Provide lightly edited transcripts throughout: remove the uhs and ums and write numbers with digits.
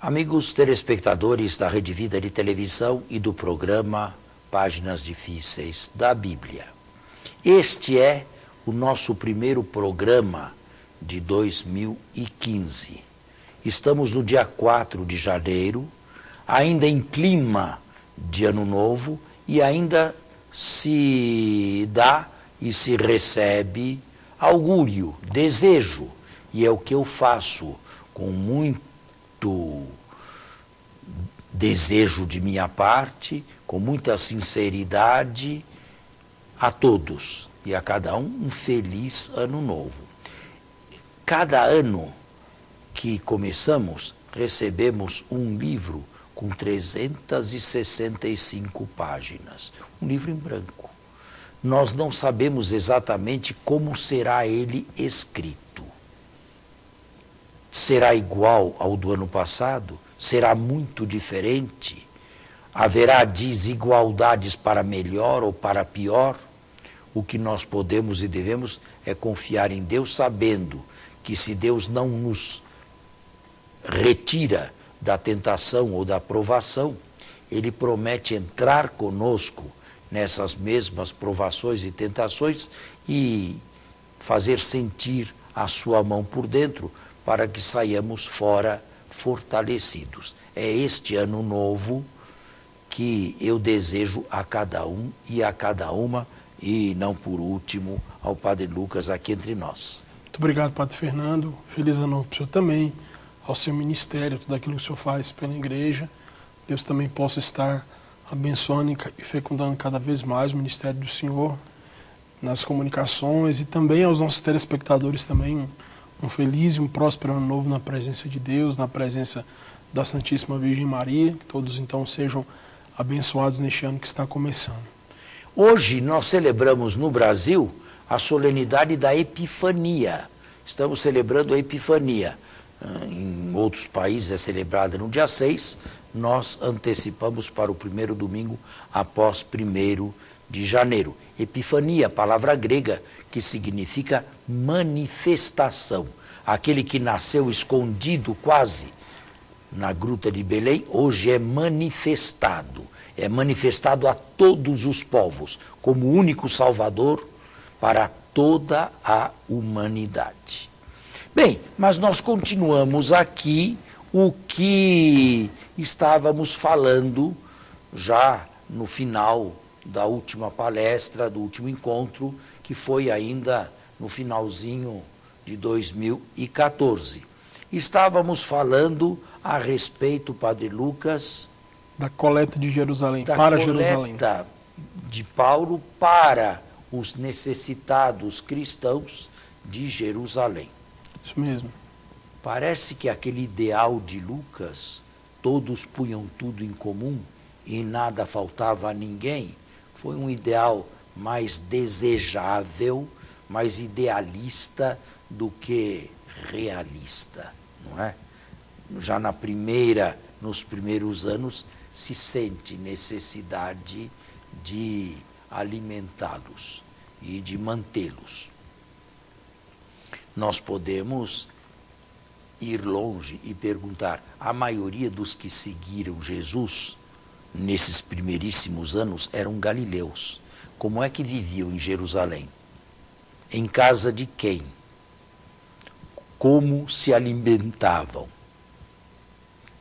Amigos telespectadores da Rede Vida de Televisão e do programa Páginas Difíceis da Bíblia. Este é o nosso primeiro programa de 2015. Estamos no dia 4 de janeiro, ainda em clima de Ano Novo, e ainda se dá e se recebe augúrio, desejo, e é o que eu faço com muito desejo de minha parte, com muita sinceridade, a todos e a cada um feliz ano novo. Cada ano que começamos, recebemos um livro com 365 páginas, um livro em branco. Nós não sabemos exatamente como será ele escrito. Será igual ao do ano passado? Será muito diferente? Haverá desigualdades para melhor ou para pior? O que nós podemos e devemos é confiar em Deus, sabendo que se Deus não nos retira da tentação ou da provação, Ele promete entrar conosco nessas mesmas provações e tentações e fazer sentir a sua mão por dentro, para que saiamos fora fortalecidos. É este ano novo que eu desejo a cada um e a cada uma, e não por último ao Padre Lucas aqui entre nós. Muito obrigado, Padre Fernando. Feliz ano novo para o senhor também, ao seu ministério, tudo aquilo que o senhor faz pela igreja. Deus também possa estar abençoando e fecundando cada vez mais o ministério do senhor nas comunicações, e também aos nossos telespectadores também um feliz e um próspero ano novo na presença de Deus, na presença da Santíssima Virgem Maria. Que todos então sejam abençoados neste ano que está começando. Hoje nós celebramos no Brasil a solenidade da Epifania. Estamos celebrando a Epifania. Em outros países é celebrada no dia 6, nós antecipamos para o primeiro domingo após 1º de janeiro. Epifania, palavra grega que significa manifestação. Aquele que nasceu escondido quase na gruta de Belém, hoje é manifestado. É manifestado a todos os povos, como único Salvador para toda a humanidade. Bem, mas nós continuamos aqui o que estávamos falando já no final da última palestra, do último encontro, que foi ainda no finalzinho de 2014. Estávamos falando a respeito, Padre Lucas, da coleta de Jerusalém, para Jerusalém. Da coleta de Paulo para os necessitados cristãos de Jerusalém. Isso mesmo. Parece que aquele ideal de Lucas, todos punham tudo em comum e nada faltava a ninguém, foi um ideal mais desejável, mais idealista do que realista, não é? Já nos primeiros anos, se sente necessidade de alimentá-los e de mantê-los. Nós podemos ir longe e perguntar: a maioria dos que seguiram Jesus nesses primeiríssimos anos eram galileus. Como é que viviam em Jerusalém? Em casa de quem? Como se alimentavam?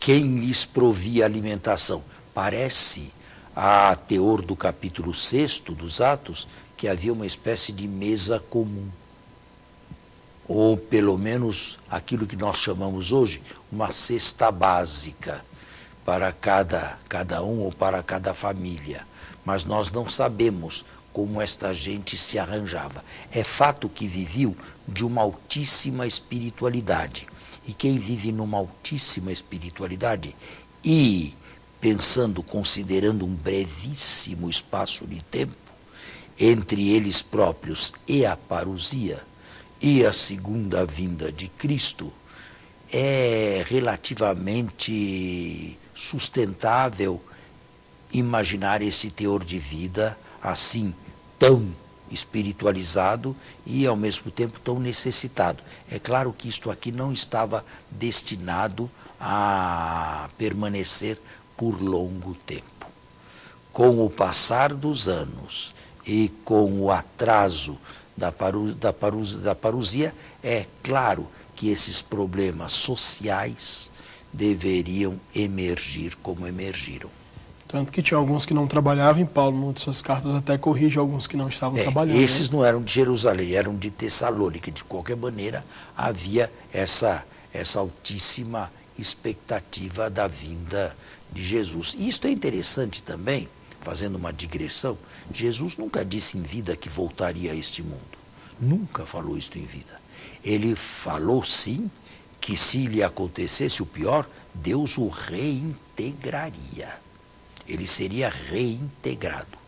Quem lhes provia alimentação? Parece, a teor do capítulo 6 dos Atos, que havia uma espécie de mesa comum. Ou pelo menos aquilo que nós chamamos hoje, uma cesta básica para cada um ou para cada família. Mas nós não sabemos como esta gente se arranjava. É fato que viviam de uma altíssima espiritualidade. E quem vive numa altíssima espiritualidade e pensando, considerando um brevíssimo espaço de tempo entre eles próprios e a parousia e a segunda vinda de Cristo, é relativamente sustentável imaginar esse teor de vida assim tão espiritualizado e, ao mesmo tempo, tão necessitado. É claro que isto aqui não estava destinado a permanecer por longo tempo. Com o passar dos anos e com o atraso da parousia, é claro que esses problemas sociais deveriam emergir como emergiram. Tanto que tinha alguns que não trabalhavam, e Paulo, numa de suas cartas, até corrige alguns que não estavam trabalhando. Esses não eram de Jerusalém, eram de Tessalônica. De qualquer maneira, havia essa altíssima expectativa da vinda de Jesus. E isto é interessante também, fazendo uma digressão, Jesus nunca disse em vida que voltaria a este mundo. Nunca falou isto em vida. Ele falou, sim, que se lhe acontecesse o pior, Deus o reintegraria. Ele seria reintegrado.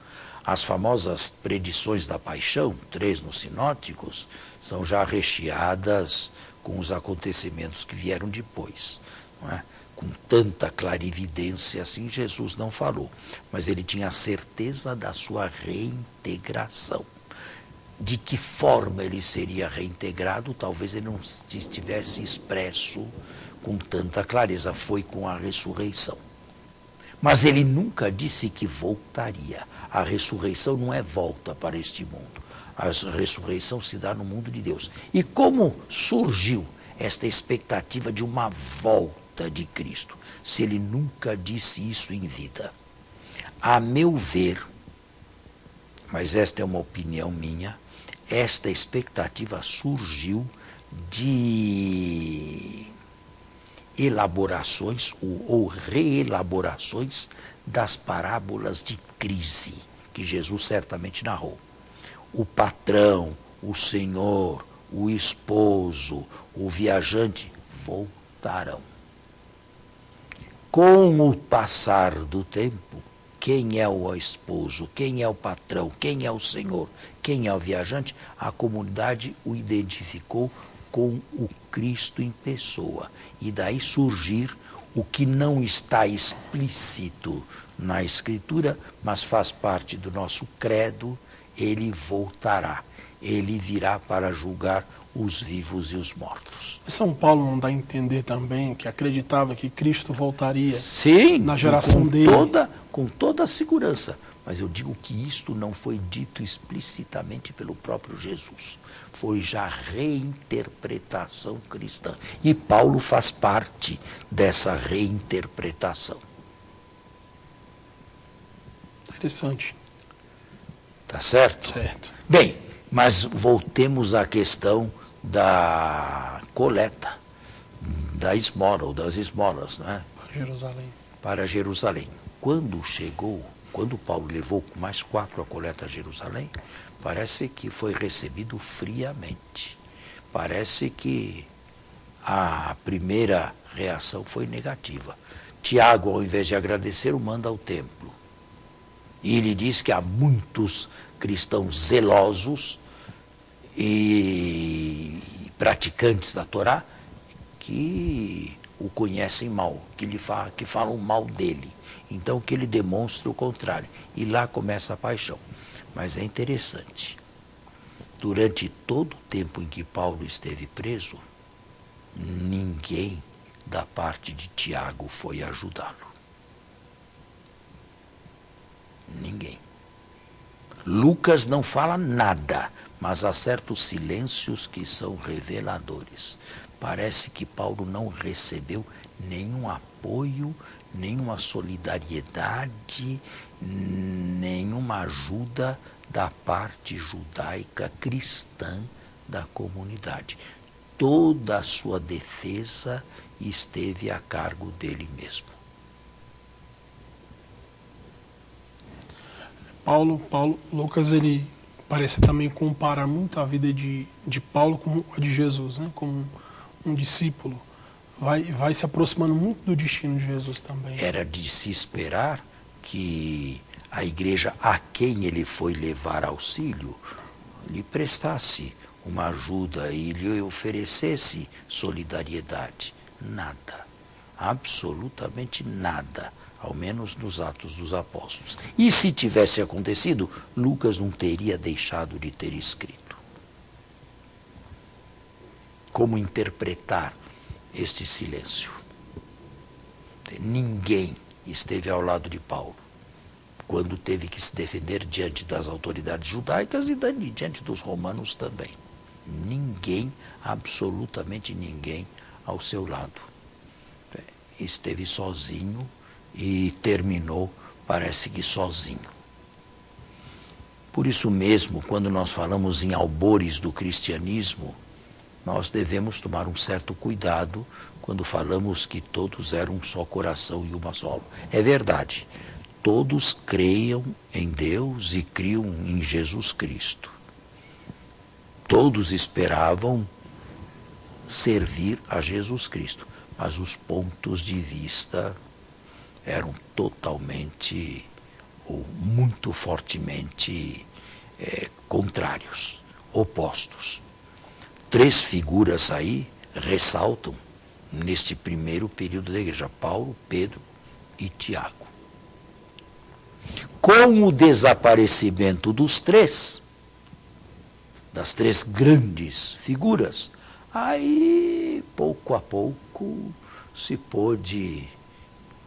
As famosas predições da paixão, 3 nos sinóticos, são já recheadas com os acontecimentos que vieram depois. Não é? Com tanta clarividência assim, Jesus não falou. Mas ele tinha a certeza da sua reintegração. De que forma ele seria reintegrado, talvez ele não estivesse expresso com tanta clareza. Foi com a ressurreição. Mas ele nunca disse que voltaria. A ressurreição não é volta para este mundo. A ressurreição se dá no mundo de Deus. E como surgiu esta expectativa de uma volta de Cristo, se ele nunca disse isso em vida? A meu ver, mas esta é uma opinião minha, esta expectativa surgiu de elaborações ou reelaborações das parábolas de crise que Jesus certamente narrou. O patrão, o senhor, o esposo, o viajante voltarão. Com o passar do tempo, quem é o esposo, quem é o patrão, quem é o senhor, quem é o viajante, a comunidade o identificou com o Cristo em pessoa. E daí surgir o que não está explícito na Escritura, mas faz parte do nosso credo: ele voltará. Ele virá para julgar os vivos e os mortos. São Paulo não dá a entender também que acreditava que Cristo voltaria? Sim, na geração dele? Com toda a segurança. Mas eu digo que isto não foi dito explicitamente pelo próprio Jesus. Foi já reinterpretação cristã. E Paulo faz parte dessa reinterpretação. Interessante. Tá certo? Certo. Bem, mas voltemos à questão da coleta, da esmola ou das esmolas, não é? Para Jerusalém. Para Jerusalém. Quando Paulo levou mais 4 a coleta a Jerusalém, parece que foi recebido friamente. Parece que a primeira reação foi negativa. Tiago, ao invés de agradecer, o manda ao templo. E ele diz que há muitos cristãos zelosos e praticantes da Torá que o conhecem mal, que falam mal dele. Então que ele demonstre o contrário. E lá começa a paixão. Mas é interessante. Durante todo o tempo em que Paulo esteve preso, ninguém da parte de Tiago foi ajudá-lo. Ninguém. Lucas não fala nada, mas há certos silêncios que são reveladores. Parece que Paulo não recebeu nenhum apoio, nenhuma solidariedade, nenhuma ajuda da parte judaica cristã da comunidade. Toda a sua defesa esteve a cargo dele mesmo. Lucas, ele parece também comparar muito a vida de Paulo com a de Jesus, né? Como um discípulo. Vai se aproximando muito do destino de Jesus também. Era de se esperar que a igreja a quem ele foi levar auxílio lhe prestasse uma ajuda e lhe oferecesse solidariedade. Nada, absolutamente nada ao menos nos Atos dos Apóstolos. E se tivesse acontecido, Lucas não teria deixado de ter escrito. Como interpretar este silêncio? Ninguém esteve ao lado de Paulo quando teve que se defender diante das autoridades judaicas e diante dos romanos também. Ninguém, absolutamente ninguém, ao seu lado. Esteve sozinho e terminou, parece que sozinho. Por isso mesmo, quando nós falamos em albores do cristianismo, nós devemos tomar um certo cuidado quando falamos que todos eram um só coração e uma só alma. É verdade, todos creiam em Deus e criam em Jesus Cristo. Todos esperavam servir a Jesus Cristo, mas os pontos de vista eram totalmente ou muito fortemente contrários, opostos. 3 figuras aí ressaltam neste primeiro período da igreja: Paulo, Pedro e Tiago. Com o desaparecimento dos 3, das 3 grandes figuras, aí pouco a pouco se pôde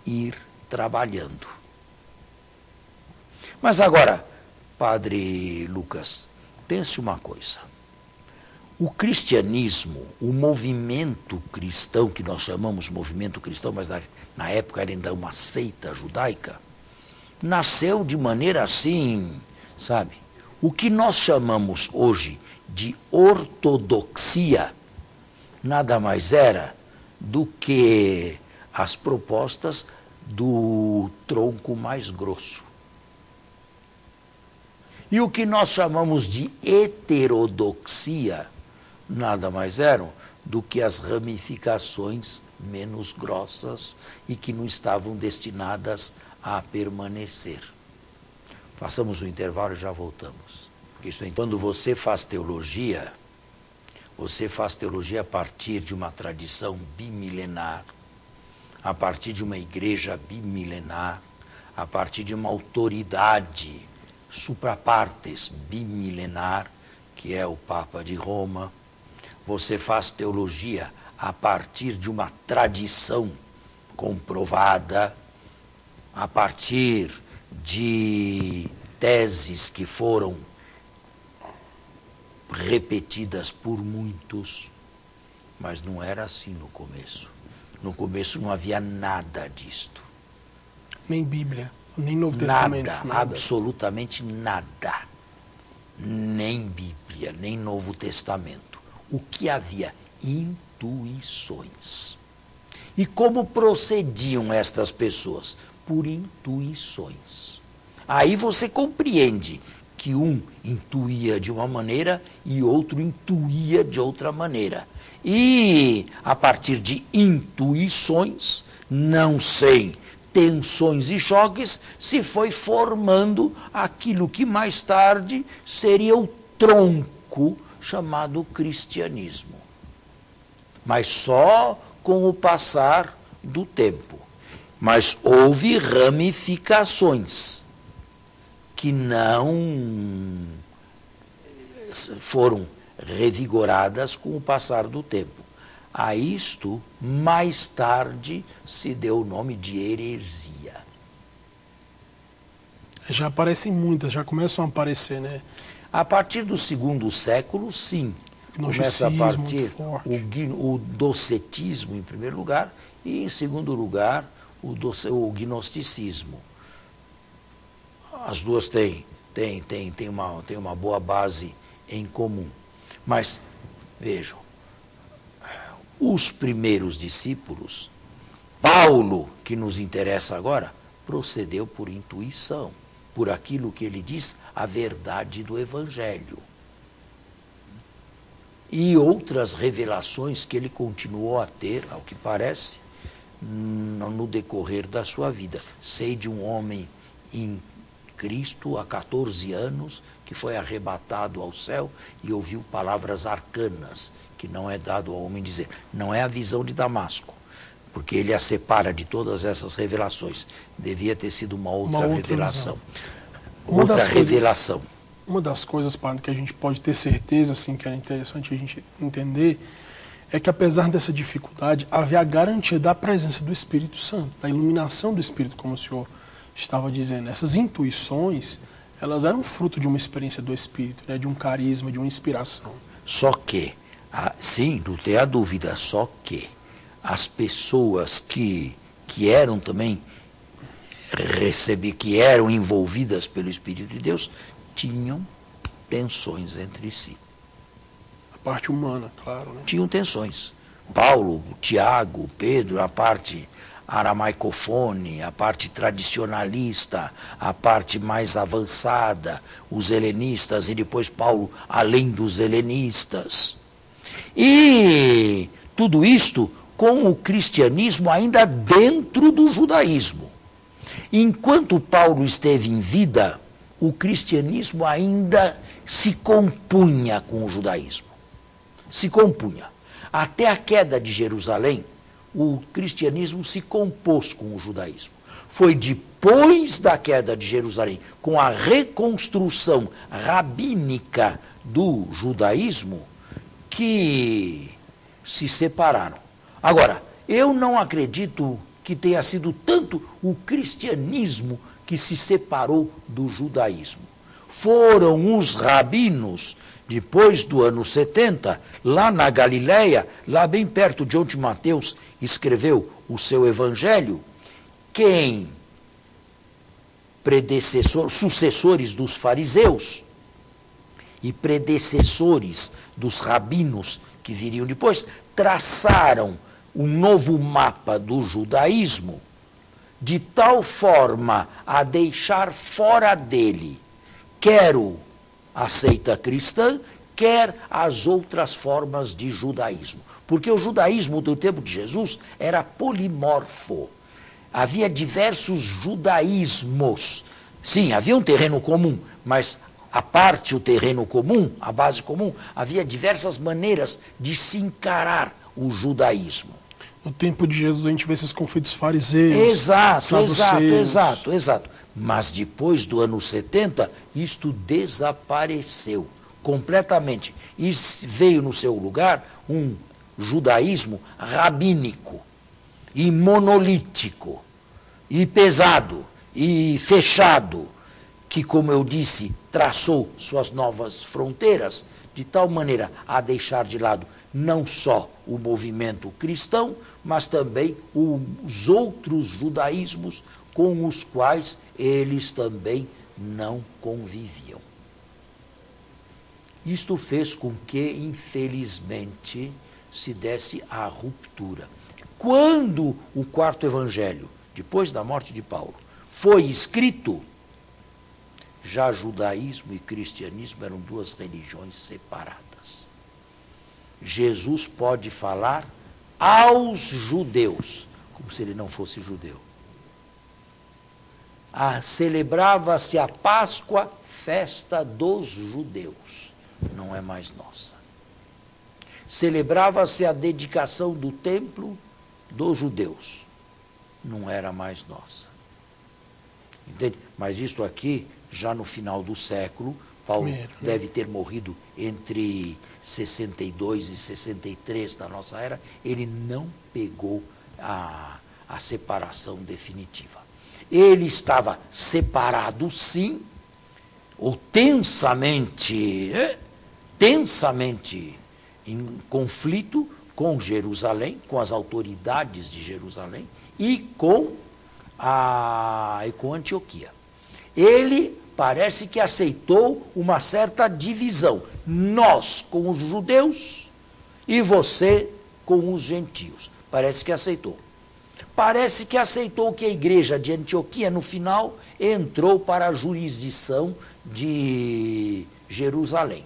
ir trabalhando. Mas agora, Padre Lucas, pense uma coisa. O cristianismo, o movimento cristão, que nós chamamos movimento cristão, mas na época era ainda uma seita judaica, nasceu de maneira assim, sabe? O que nós chamamos hoje de ortodoxia nada mais era do que as propostas do tronco mais grosso. E o que nós chamamos de heterodoxia nada mais eram do que as ramificações menos grossas e que não estavam destinadas a permanecer. Façamos um intervalo e já voltamos. Quando você faz teologia a partir de uma tradição bimilenar, a partir de uma igreja bimilenar, a partir de uma autoridade suprapartes bimilenar, que é o Papa de Roma. Você faz teologia a partir de uma tradição comprovada, a partir de teses que foram repetidas por muitos, mas não era assim no começo. No começo não havia nada disto. Nem Bíblia, nem Novo Testamento. Nada, absolutamente nada. Nem Bíblia, nem Novo Testamento. O que havia? Intuições. E como procediam estas pessoas? Por intuições. Aí você compreende que um intuía de uma maneira e outro intuía de outra maneira. E a partir de intuições, não sem tensões e choques, se foi formando aquilo que mais tarde seria o tronco chamado cristianismo. Mas só com o passar do tempo. Mas houve ramificações que não foram revigoradas com o passar do tempo. A isto, mais tarde, se deu o nome de heresia. Já aparecem muitas, já começam a aparecer, né? A partir do 2º século, sim. Começa a partir o docetismo, em primeiro lugar, e, em segundo lugar, o gnosticismo. As duas têm uma boa base em comum. Mas, vejam, os primeiros discípulos, Paulo, que nos interessa agora, procedeu por intuição, por aquilo que ele diz, a verdade do Evangelho. E outras revelações que ele continuou a ter, ao que parece, no decorrer da sua vida. Sei de um homem em Cristo há 14 anos que foi arrebatado ao céu e ouviu palavras arcanas, que não é dado ao homem dizer. Não é a visão de Damasco. porque ele a separa de todas essas revelações. Devia ter sido uma outra revelação. Outra revelação. Uma das coisas, padre, que a gente pode ter certeza, assim, que era interessante a gente entender, é que apesar dessa dificuldade, havia a garantia da presença do Espírito Santo, da iluminação do Espírito, como o senhor estava dizendo. Essas intuições, elas eram fruto de uma experiência do Espírito, né, de um carisma, de uma inspiração. Só que, sim, não tem a dúvida, só que as pessoas que eram também que eram envolvidas pelo Espírito de Deus, tinham tensões entre si. A parte humana, claro, né? Tinham tensões. Paulo, Tiago, Pedro, a parte aramaicofone, a parte tradicionalista, a parte mais avançada, os helenistas, e depois Paulo, além dos helenistas. E tudo isto com o cristianismo ainda dentro do judaísmo. Enquanto Paulo esteve em vida, o cristianismo ainda se compunha com o judaísmo. Se compunha. Até a queda de Jerusalém, o cristianismo se compôs com o judaísmo. Foi depois da queda de Jerusalém, com a reconstrução rabínica do judaísmo, que se separaram. Agora, eu não acredito que tenha sido tanto o cristianismo que se separou do judaísmo. Foram os rabinos, depois do ano 70, lá na Galileia, lá bem perto de onde Mateus escreveu o seu evangelho, quem sucessores dos fariseus e predecessores dos rabinos que viriam depois, traçaram um novo mapa do judaísmo, de tal forma a deixar fora dele, quer a seita cristã, quer as outras formas de judaísmo. Porque o judaísmo do tempo de Jesus era polimorfo. Havia diversos judaísmos. Sim, havia um terreno comum, mas a parte, o terreno comum, a base comum, havia diversas maneiras de se encarar o judaísmo. No tempo de Jesus a gente vê esses conflitos fariseus, Exato. Mas depois do ano 70, isto desapareceu completamente. E veio no seu lugar um judaísmo rabínico, e monolítico, e pesado, e fechado, que, como eu disse, traçou suas novas fronteiras, de tal maneira a deixar de lado não só o movimento cristão, mas também os outros judaísmos com os quais eles também não conviviam. Isto fez com que, infelizmente, se desse a ruptura. Quando o quarto evangelho, depois da morte de Paulo, foi escrito, já judaísmo e cristianismo eram duas religiões separadas. Jesus pode falar aos judeus, como se ele não fosse judeu. Celebrava-se a Páscoa, festa dos judeus, não é mais nossa. Celebrava-se a dedicação do templo dos judeus, não era mais nossa. Entende? Mas isto aqui, já no final do século, Paulo deve ter morrido entre 62 e 63 da nossa era, ele não pegou a separação definitiva. Ele estava separado, sim, ou tensamente em conflito com Jerusalém, com as autoridades de Jerusalém e com Antioquia. Ele parece que aceitou uma certa divisão. Nós com os judeus e você com os gentios. Parece que aceitou. Parece que aceitou que a igreja de Antioquia, no final, entrou para a jurisdição de Jerusalém.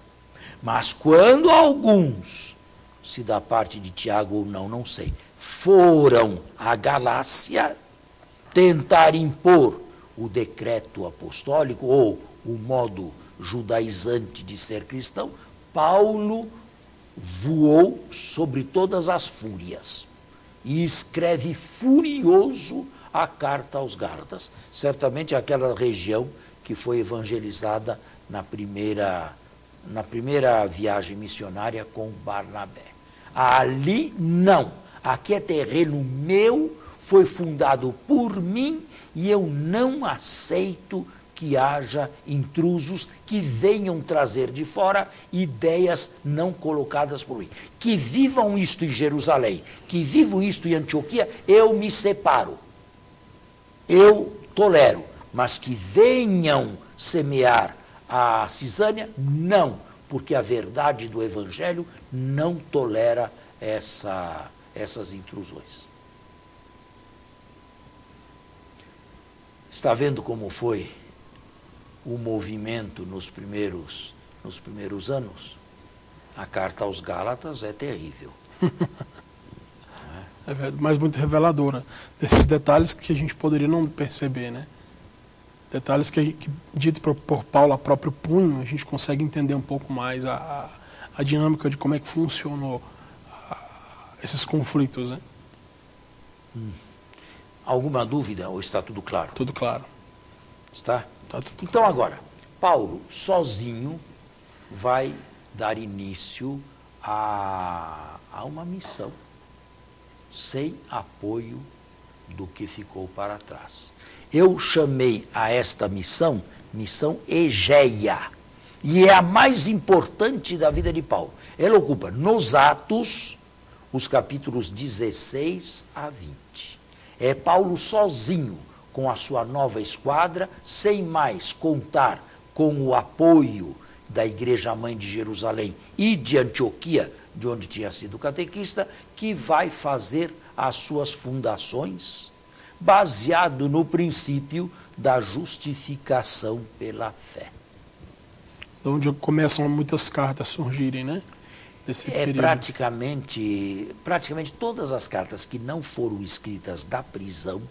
Mas quando alguns, se da parte de Tiago ou não, não sei, foram à Galácia tentar impor o decreto apostólico ou o modo judaizante de ser cristão, Paulo voou sobre todas as fúrias e escreve furioso a carta aos Gálatas. Certamente aquela região que foi evangelizada na primeira viagem missionária com Barnabé. Ali não. Aqui é terreno meu, foi fundado por mim e eu não aceito que haja intrusos que venham trazer de fora ideias não colocadas por mim. Que vivam isto em Jerusalém, que vivam isto em Antioquia, eu me separo. Eu tolero, mas que venham semear a cisânia, não, porque a verdade do Evangelho não tolera essas intrusões. Está vendo como foi o movimento nos primeiros anos? A carta aos Gálatas é terrível. É verdade, mas muito reveladora desses detalhes que a gente poderia não perceber, né? Detalhes que dito por Paulo a próprio punho, a gente consegue entender um pouco mais a dinâmica de como é que funcionou esses conflitos, né? Alguma dúvida ou está tudo claro? Tudo claro. Está? Tá tudo Então agora, Paulo sozinho vai dar início a uma missão, sem apoio do que ficou para trás. Eu chamei a esta missão Egeia, e é a mais importante da vida de Paulo. Ela ocupa nos Atos os capítulos 16 a 20. É Paulo sozinho, com a sua nova esquadra, sem mais contar com o apoio da Igreja Mãe de Jerusalém e de Antioquia, de onde tinha sido catequista, que vai fazer as suas fundações, baseado no princípio da justificação pela fé. Onde começam muitas cartas a surgirem, né? Nesse período. Praticamente todas as cartas que não foram escritas da prisão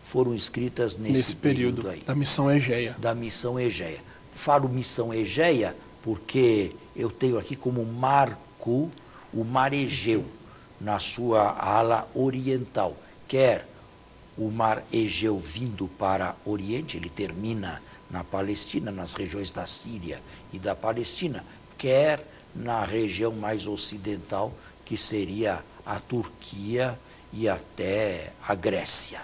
foram escritas nesse período aí. Da missão Egeia. Da missão Egeia. Falo missão Egeia porque eu tenho aqui como marco o mar Egeu, na sua ala oriental. Quer o mar Egeu vindo para Oriente, ele termina na Palestina, nas regiões da Síria e da Palestina, quer na região mais ocidental, que seria a Turquia e até a Grécia.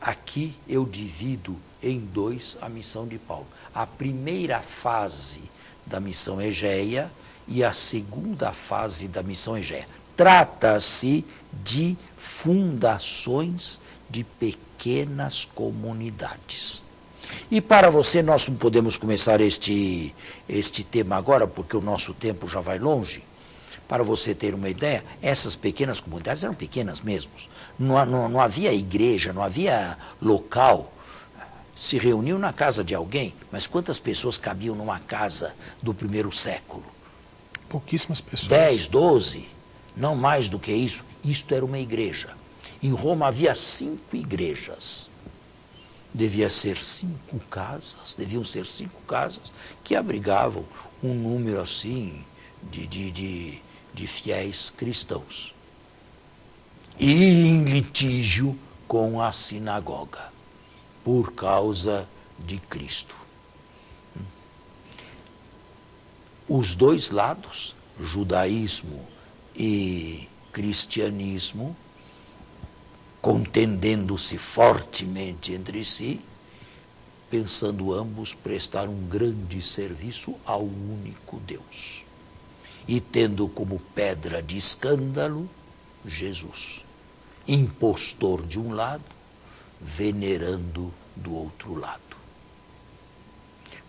Aqui eu divido em dois a missão de Paulo. A primeira fase da missão Egeia e a segunda fase da missão Egeia. Trata-se de fundações de pequenas comunidades. E para você, nós não podemos começar este tema agora, porque o nosso tempo já vai longe. Para você ter uma ideia, essas pequenas comunidades eram pequenas mesmo. Não havia igreja, não havia local. Se reuniam na casa de alguém, mas quantas pessoas cabiam numa casa do primeiro século? Pouquíssimas pessoas. 10, 12, não mais do que isso. Isto era uma igreja. Em Roma havia 5 igrejas. Deviam ser 5 casas que abrigavam um número assim de fiéis cristãos. E em litígio com a sinagoga, por causa de Cristo. Os dois lados, judaísmo e cristianismo, contendendo-se fortemente entre si, pensando ambos prestar um grande serviço ao único Deus. E tendo como pedra de escândalo Jesus, impostor de um lado, venerando do outro lado.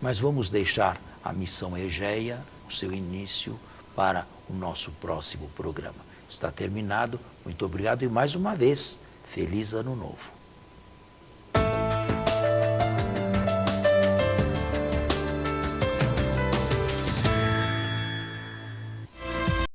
Mas vamos deixar a missão Egeia, o seu início, para o nosso próximo programa. Está terminado. Muito obrigado e mais uma vez, feliz Ano Novo.